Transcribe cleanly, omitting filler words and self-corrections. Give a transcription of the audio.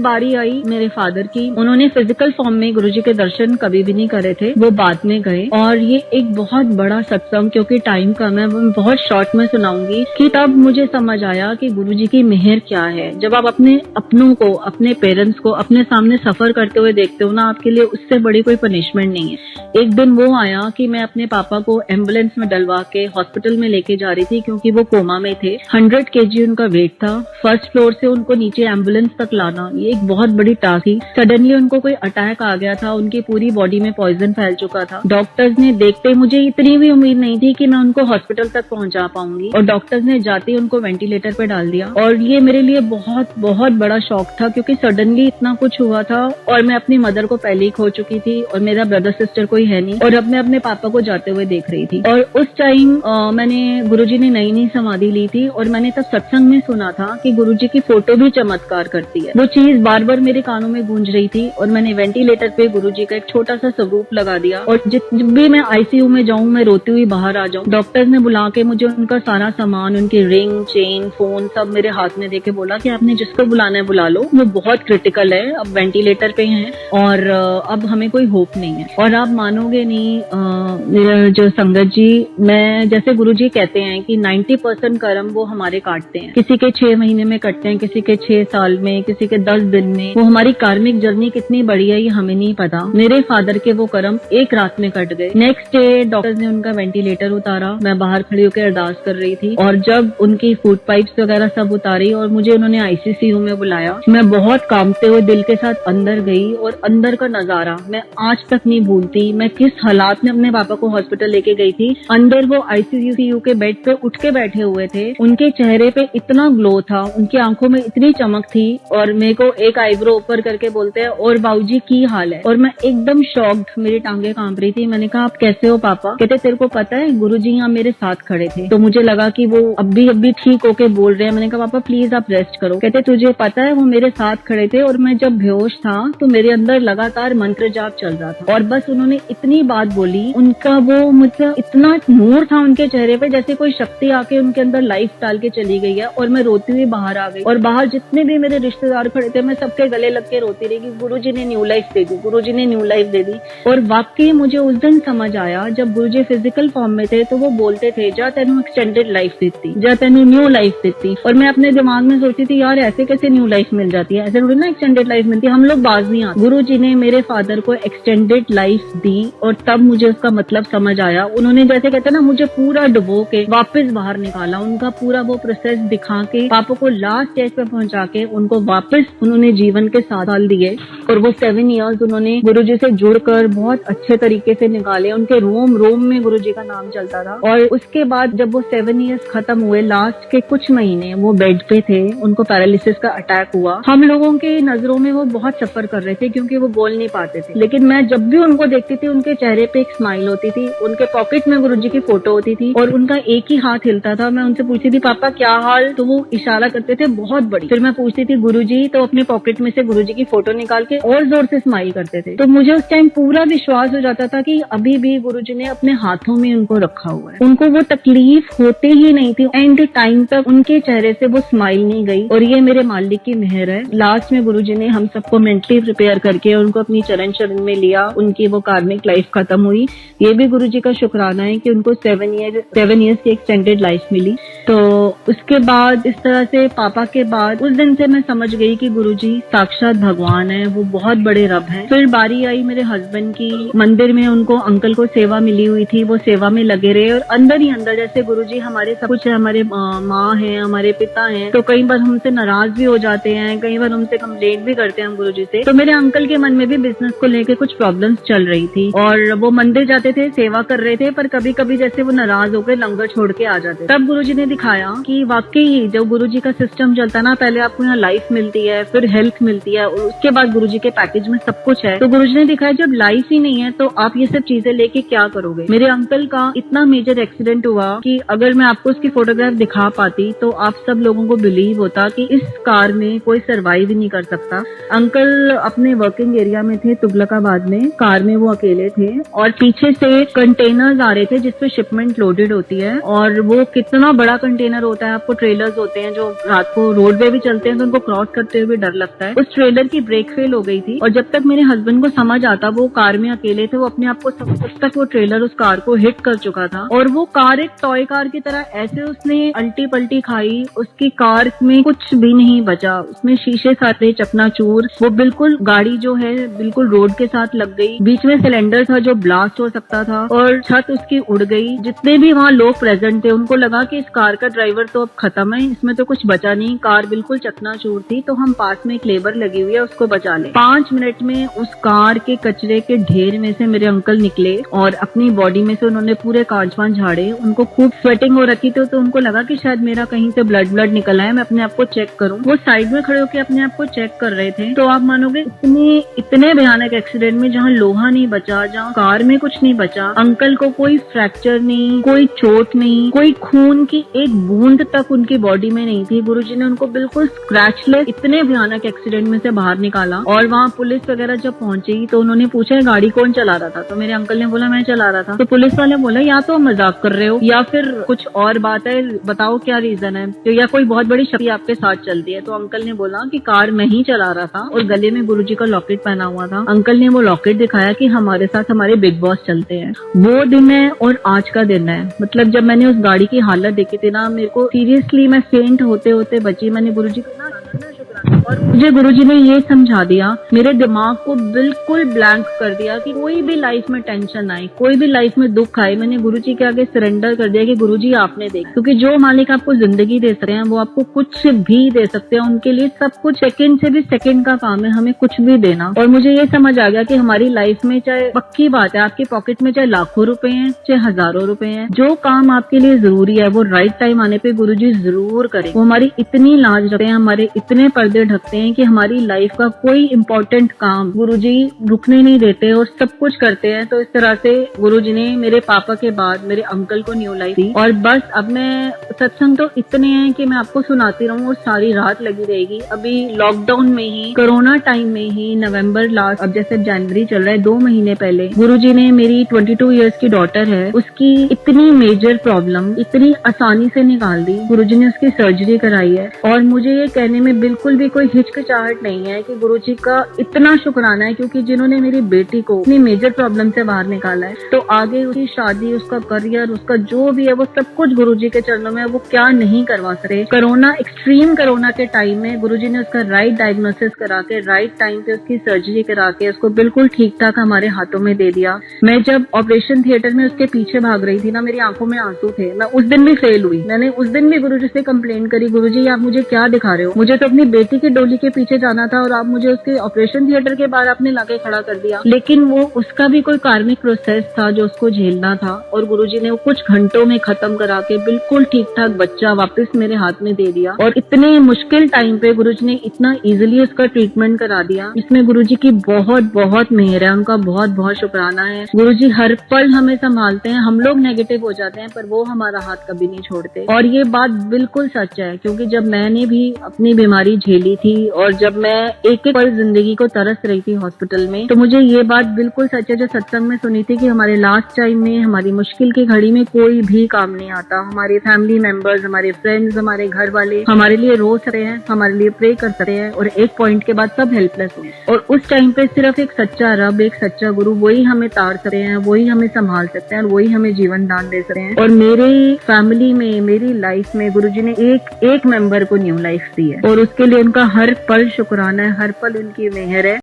बारी आई मेरे फादर की। उन्होंने फिजिकल फॉर्म में गुरुजी के दर्शन कभी भी नहीं करे थे, वो बाद में गए। और ये एक बहुत बड़ा सत्संग, क्योंकि टाइम कम है, मैं बहुत शॉर्ट में सुनाऊंगी कि तब मुझे समझ आया कि गुरुजी की मेहर क्या है। जब आप अपने अपनों को, अपने पेरेंट्स को अपने सामने सफर करते हुए देखते हो ना, आपके लिए उससे बड़ी कोई पनिशमेंट नहीं है। एक दिन वो आया कि मैं अपने पापा को एम्बुलेंस में डलवा के हॉस्पिटल में लेके जा रही थी, क्योंकि वो कोमा में थे। 100 kg उनका वेट था। फर्स्ट फ्लोर से उनको नीचे एम्बुलेंस तक लाना ये एक बहुत बड़ी टास्क थी। सडनली उनको कोई अटैक आ गया था, उनकी पूरी बॉडी में पॉइजन फैल चुका था। डॉक्टर्स ने देखते, मुझे इतनी भी उम्मीद नहीं थी कि मैं उनको हॉस्पिटल तक पहुंचा पाऊंगी, और डॉक्टर्स ने जाते ही उनको वेंटिलेटर पे डाल दिया। और ये मेरे लिए बहुत बहुत बड़ा शॉक था, क्योंकि सडनली इतना कुछ हुआ था, और मैं अपनी मदर को पहले ही खो चुकी थी, और मेरा ब्रदर सिस्टर कोई है नहीं, और अब मैं अपने पापा को जाते हुए देख रही थी। और उस टाइम मैंने, गुरुजी ने नई नई समाधि ली थी, और मैंने तब सत्संग में सुना था कि गुरुजी की फोटो भी चमत्कार करती है। वो चीज बार बार मेरे कानों में गूंज रही थी, और मैंने वेंटिलेटर पे गुरुजी का एक छोटा सा स्वरूप लगा दिया। और जब भी मैं आईसीयू में जाऊं, मैं रोती हुई बाहर आ जाऊं, डॉक्टर्स ने बुला के मुझे उनका सारा सामान, उनकी रिंग, चेन, फोन सब मेरे हाथ में देके बोला कि आपने जिसको बुलाना है बुला लो, वो बहुत क्रिटिकल है, अब वेंटिलेटर पे हैं, और अब हमें कोई होप नहीं है। और आप मानोगे नहीं, मेरा जो संगत जी, मैं जैसे गुरुजी कहते हैं कि 90% कर्म वो हमारे काटते हैं। किसी के 6 महीने में कटते हैं, किसी के 6 साल में, किसी के 10 दिन में। वो हमारी कार्मिक जर्नी कितनी बड़ी है ये हमें नहीं पता। मेरे फादर के वो कर्म एक रात में कट गए। नेक्स्ट डे डॉक्टर्स ने उनका वेंटिलेटर उतारा। मैं बाहर खड़ी होकर अरदास कर रही थी, और जब उनकी फूड पाइप्स वगैरह सब उतारी और मुझे उन्होंने आईसीसीयू में बुलाया, मैं बहुत कांपते हुए दिल के साथ अंदर गई, और अंदर का नजारा मैं आज तक नहीं भूलती। मैं किस हालात में अपने पापा को हॉस्पिटल लेके गई थी। अंदर वो आईसीयू के बेड पे उठ के बैठे हुए थे, उनके चेहरे पे इतना ग्लो था, उनकी आंखों में इतनी चमक थी, और मेरे को एक आईब्रो ऊपर करके बोलते हैं, और बाबूजी की हाल है। और मैं एकदम शॉक्ड, मेरी टांगे कांप रही थी। मैंने कहा आप कैसे हो पापा? कहते तेरे को पता है गुरुजी यहाँ मेरे साथ खड़े थे। तो मुझे लगा कि वो अभी ठीक होके बोल रहे हैं। मैंने कहा पापा प्लीज आप रेस्ट करो। कहते तुझे पता है वो मेरे साथ खड़े थे, और मैं जब बेहोश था तो मेरे अंदर लगातार मंत्र जाप चल रहा था। और बस उन्होंने इतनी बात बोली, उनका वो मतलब इतना नूर था उनके चेहरे पे, जैसे कोई शक्ति आके उनके अंदर लाइफ डाल के चली गई है। और मैं रोती हुई बाहर आ गई, और बाहर जितने भी मेरे रिश्तेदार खड़े थे, मैं सबके गले लग के रोती रही कि गुरुजी ने न्यू लाइफ दे दी, गुरुजी ने न्यू लाइफ दे दी। और वाकई मुझे उस दिन समझ आया, जब गुरुजी फिजिकल फॉर्म में थे तो वो बोलते थे जा तेनू एक्सटेंडेड लाइफ देती, जा तेनू न्यू लाइफ देती। और मैं अपने दिमाग में सोचती थी यार ऐसे कैसे न्यू लाइफ मिल जाती है, ऐसे थोड़ी ना एक्सटेंडेड लाइफ मिलती है, हम लोग बाज नहीं आते। गुरुजी ने मेरे फादर को एक्सटेंडेड लाइफ दी, और तब मुझे उसका मतलब समझ आया। उन्होंने जैसे कहते हैं ना, मुझे पूरा डुबो के वापस बाहर निकाला, उनका पूरा वो प्रोसेस दिखा के पापा को लास्ट स्टेज पे पहुंचा के उनको वापस उन्होंने जीवन के 7 साल दिए। और वो 7 इयर्स उन्होंने गुरुजी से जुड़कर बहुत अच्छे तरीके से निकाले। उनके रोम रोम में गुरुजी का नाम चलता था। और उसके बाद जब वो 7 इयर्स खत्म हुए, लास्ट के कुछ महीने वो बेड पे थे, उनको पैरालिसिस का अटैक हुआ। हम लोगों के नजरों में वो बहुत सफर कर रहे थे, क्योंकि वो बोल नहीं पाते थे। लेकिन मैं जब भी उनको देखती थी, उनके चेहरे पे एक स्माइल होती थी, उनके पॉकेट में गुरुजी की फोटो होती थी, और उनका एक ही हाथ हिलता था। मैं उनसे पूछती थी पापा क्या हाल, तो वो इशारा करते थे बहुत बड़ी। फिर मैं पूछती थी गुरुजी, तो अपने पॉकेट में से गुरुजी की फोटो निकाल के और जोर से स्माइल करते थे। तो मुझे उस टाइम पूरा विश्वास हो जाता था कि अभी भी गुरुजी ने अपने हाथों में उनको रखा हुआ है। उनको वो तकलीफ होते ही नहीं थी, एंड टाइम तक उनके चेहरे से वो स्माइल नहीं गई। और ये मेरे मालिक की मेहर है। लास्ट में गुरुजी ने हम सबको मेंटली प्रिपेयर करके उनको अपनी चरण शरण में लिया, उनकी वो कार्मिक लाइफ खत्म हुई। ये भी गुरुजी का शुक्राना है कि उनको 7 इयर्स की एक्सटेंडेड लाइफ मिली। तो उसके बाद इस तरह से पापा के बाद उस दिन से मैं समझ गई कि गुरुजी साक्षात भगवान है, वो बहुत बड़े रब हैं। फिर बारी आई मेरे हस्बैंड की। मंदिर में उनको अंकल को सेवा मिली हुई थी, वो सेवा में लगे रहे, और अंदर ही अंदर जैसे गुरुजी हमारे सब कुछ है, हमारे माँ है, हमारे पिता हैं, तो कई बार हमसे नाराज भी हो जाते हैं, कई बार हमसे कंप्लेंट भी करते हैं हम गुरुजी से। तो मेरे अंकल के मन में भी बिजनेस को लेके कुछ प्रॉब्लम्स चल रही थी, और वो मंदिर जाते थे, सेवा कर रहे थे, पर कभी कभी जैसे वो नाराज होकर लंगर छोड़ के आ जाते। तब गुरुजी ने दिखाया कि वाकई जब गुरुजी का सिस्टम चलता ना, पहले आपको यहाँ लाइफ मिलती है, फिर हेल्थ मिलती है, और उसके बाद गुरुजी के पैकेज में सब कुछ है। तो गुरुजी ने दिखाया जब लाइफ ही नहीं है तो आप ये सब चीजें लेके क्या करोगे। मेरे अंकल का इतना मेजर एक्सीडेंट हुआ कि अगर मैं आपको उसकी फोटोग्राफ दिखा पाती तो आप सब लोगों को बिलीव होता कि इस कार में कोई सर्वाइव ही नहीं कर सकता। अंकल अपने वर्किंग एरिया में थे तुगलकाबाद में, कार में वो अकेले थे, और पीछे से कंटेनर्स आ रहे थे जिसपे शिपमेंट लोडेड होती है। और वो कितना बड़ा कंटेनर होता है, आपको ट्रेलर्स होते हैं जो रात को रोड पे भी चलते हैं, तो उनको क्रॉस करते हुए डर डर लगता है। उस ट्रेलर की ब्रेक फेल हो गई थी और जब तक मेरे हस्बैंड को समझ आता, वो कार में अकेले थे, वो अपने आप को तब तक वो ट्रेलर उस कार को हिट कर चुका था और वो कार एक टॉय कार की तरह ऐसे उसने अल्टी पल्टी खाई, उसकी कार में कुछ भी नहीं बचा, उसमें शीशे सारे चकनाचूर, वो बिल्कुल गाड़ी जो है बिल्कुल रोड के साथ लग गई, बीच में सिलेंडर था जो ब्लास्ट हो सकता था और छत उसकी उड़ गई। जितने भी वहाँ लोग प्रेजेंट थे उनको लगा कि इस कार का ड्राइवर तो अब खत्म है, इसमें तो कुछ बचा नहीं, कार बिल्कुल चकनाचूर थी। तो हम पास में एक लेबर लगी हुई है, उसको बचा ले। 5 मिनट में उस कार के कचरे के ढेर में से मेरे अंकल निकले और अपनी बॉडी में से उन्होंने पूरे कांच वांच झाड़े। उनको खूब स्वेटिंग हो रखी थी तो उनको लगा कि शायद मेरा कहीं से ब्लड निकल आया, मैं अपने आप को चेक करूं। वो साइड में खड़े होकर अपने आप को चेक कर रहे थे। तो आप मानोगे इतने भयानक एक्सीडेंट में जहाँ लोहा नहीं बचा, जहाँ कार में कुछ नहीं बचा, अंकल को कोई फ्रैक्चर नहीं, कोई चोट नहीं, कोई खून की एक बूंद तक उनकी बॉडी में नहीं थी। गुरुजी ने उनको बिल्कुल स्क्रैचलेस इतने भयानक एक्सीडेंट में से बाहर निकाला। और वहाँ पुलिस वगैरह जब पहुंची तो उन्होंने पूछा गाड़ी कौन चला रहा था, तो मेरे अंकल ने बोला मैं चला रहा था। तो पुलिस वाले बोला या तो मजाक कर रहे हो या फिर कुछ और बात है, बताओ क्या रीजन है, तो या कोई बहुत बड़ी शक्ति आपके साथ चलती है। तो अंकल ने बोला कि कार मैं ही चला रहा था और गले में गुरुजी का लॉकेट पहना हुआ था। अंकल ने वो लॉकेट दिखाया कि हमारे साथ हमारे बिग बॉस चलते हैं। वो दिन है और आज का दिन है। मतलब जब मैंने उस गाड़ी की हालत देखी थी ना, मेरे को सीरियसली मैं फेंट होते होते बची। मैंने गुरुजी को ना और मुझे गुरुजी ने ये समझा दिया, मेरे दिमाग को बिल्कुल ब्लैंक कर दिया कि कोई भी लाइफ में टेंशन आए, कोई भी लाइफ में दुख आए, मैंने गुरुजी के आगे सरेंडर कर दिया कि गुरुजी आपने देख, क्योंकि जो मालिक आपको जिंदगी दे सकते हैं वो आपको कुछ भी दे सकते हैं। उनके लिए सब कुछ सेकंड से भी सेकंड का काम है, हमें कुछ भी देना। और मुझे ये समझ आ गया कि हमारी लाइफ में चाहे पक्की बात है आपकी पॉकेट में चाहे लाखों रुपए हैं चाहे हजारों रुपए हैं, जो काम आपके लिए जरूरी है वो राइट टाइम आने पे गुरुजी जरूर करें। वो हमारी इतनी लाज रखते हैं, हमारे इतने पर्दे ढकते हैं कि हमारी लाइफ का कोई इम्पोर्टेंट काम गुरुजी रुकने नहीं देते और सब कुछ करते हैं। तो इस तरह से गुरुजी ने मेरे पापा के बाद मेरे अंकल को न्यू लाइफ दी। और बस अब मैं सत्संग तो इतने हैं कि मैं आपको सुनाती रहूं और सारी रात लगी रहेगी। अभी लॉकडाउन में ही, कोरोना टाइम में ही, नवंबर लास्ट, अब जैसे जनवरी चल रहा है, 2 महीने पहले गुरुजी ने मेरी 22 इयर्स की डॉटर है, उसकी इतनी मेजर प्रॉब्लम इतनी आसानी से निकाल दी। गुरुजी ने उसकी सर्जरी कराई है और मुझे ये कहने में बिल्कुल भी कोई हिचकिचाहट नहीं है कि गुरुजी का इतना शुक्राना है, क्योंकि जिन्होंने मेरी बेटी को इतनी मेजर प्रॉब्लम से बाहर निकाला है, तो आगे उसकी शादी, उसका करियर, उसका जो भी है वो सब कुछ गुरुजी के चरणों में, वो क्या नहीं करवा सके। कोरोना, एक्सट्रीम कोरोना के टाइम में गुरुजी ने उसका राइट डायग्नोसिस करा के राइट टाइम पे उसकी सर्जरी करा के उसको बिल्कुल ठीक ठाक हमारे हाथों में दे दिया। मैं जब ऑपरेशन थिएटर में उसके पीछे भाग रही थी ना, मेरी आंखों में आंसू थे। मैं उस दिन भी फेल हुई। मैंने उस दिन भी गुरुजी से कंप्लेन करी, गुरुजी आप मुझे क्या दिखा रहे हो, मुझे तो अपनी बेटी की डोली के पीछे जाना था और आप मुझे उसके ऑपरेशन थिएटर के बाहर आपने लाके खड़ा कर दिया। लेकिन वो उसका भी कोई कार्मिक प्रोसेस था जो उसको झेलना था और गुरुजी ने वो कुछ घंटों में खत्म करा के बिल्कुल ठीक ठाक बच्चा वापस मेरे हाथ में दे दिया। और इतने मुश्किल टाइम पे गुरुजी ने इतना इजीली उसका ट्रीटमेंट करा दिया। इसमें गुरुजी की बहुत बहुत मेहर है, उनका बहुत बहुत शुक्राना है। गुरुजी हर पल हमें संभालते हैं। हम लोग नेगेटिव हो जाते हैं पर वो हमारा हाथ कभी नहीं छोड़ते। और ये बात बिल्कुल सच है, क्योंकि जब मैंने भी अपनी बीमारी झेली थी और जब मैं एक एक पल जिंदगी को तरस रही थी हॉस्पिटल में, तो मुझे ये बात बिल्कुल सच है जो सत्संग में सुनी थी कि हमारे लास्ट टाइम में, हमारी मुश्किल की घड़ी में कोई भी काम नहीं आता। हमारे फैमिली मेंबर्स, हमारे फ्रेंड्स, हमारे घर वाले हमारे लिए रो सकते हैं, हमारे लिए प्रे कर सकते हैं और एक पॉइंट के बाद सब हेल्पलेस हो। और उस टाइम पे सिर्फ एक सच्चा रब, एक सच्चा गुरु, वही हमें तार सकते हैं, वही हमें संभाल सकते हैं और वही हमें जीवन दान दे सकते हैं। और मेरी फैमिली में, मेरी लाइफ में गुरुजी ने एक मेंबर को न्यू लाइफ दी है और उसके लिए उनका हर पल शुक्राना है, हर पल उनकी मेहर है।